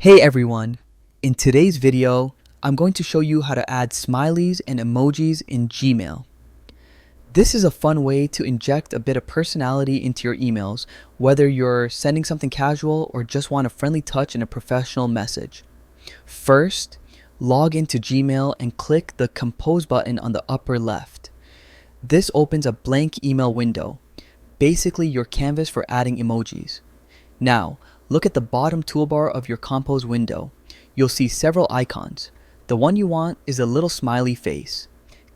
Hey everyone! In today's video, I'm going to show you how to add smileys and emojis in Gmail. This is a fun way to inject a bit of personality into your emails, whether you're sending something casual or just want a friendly touch in a professional message. First, log into Gmail and click the Compose button on the upper left. This opens a blank email window, basically your canvas for adding emojis. Now, look at the bottom toolbar of your Compose window. You'll see several icons. The one you want is a little smiley face.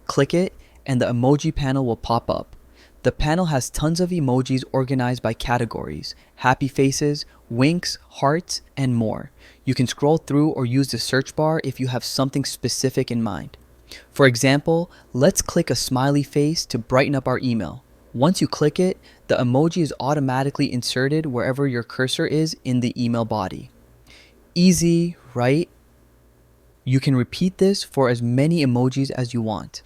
Click it and the emoji panel will pop up. The panel has tons of emojis organized by categories: happy faces, winks, hearts, and more. You can scroll through or use the search bar if you have something specific in mind. For example, let's click a smiley face to brighten up our email. Once you click it, the emoji is automatically inserted wherever your cursor is in the email body. Easy, right? You can repeat this for as many emojis as you want.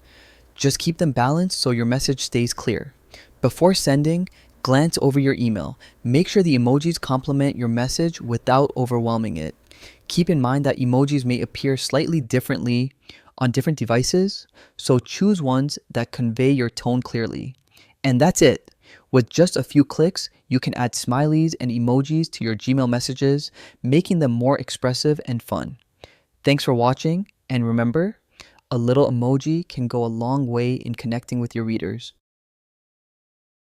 Just keep them balanced so your message stays clear. Before sending, glance over your email. Make sure the emojis complement your message without overwhelming it. Keep in mind that emojis may appear slightly differently on different devices, so choose ones that convey your tone clearly. And that's it. With just a few clicks, you can add smileys and emojis to your Gmail messages, making them more expressive and fun. Thanks for watching, and remember, a little emoji can go a long way in connecting with your readers.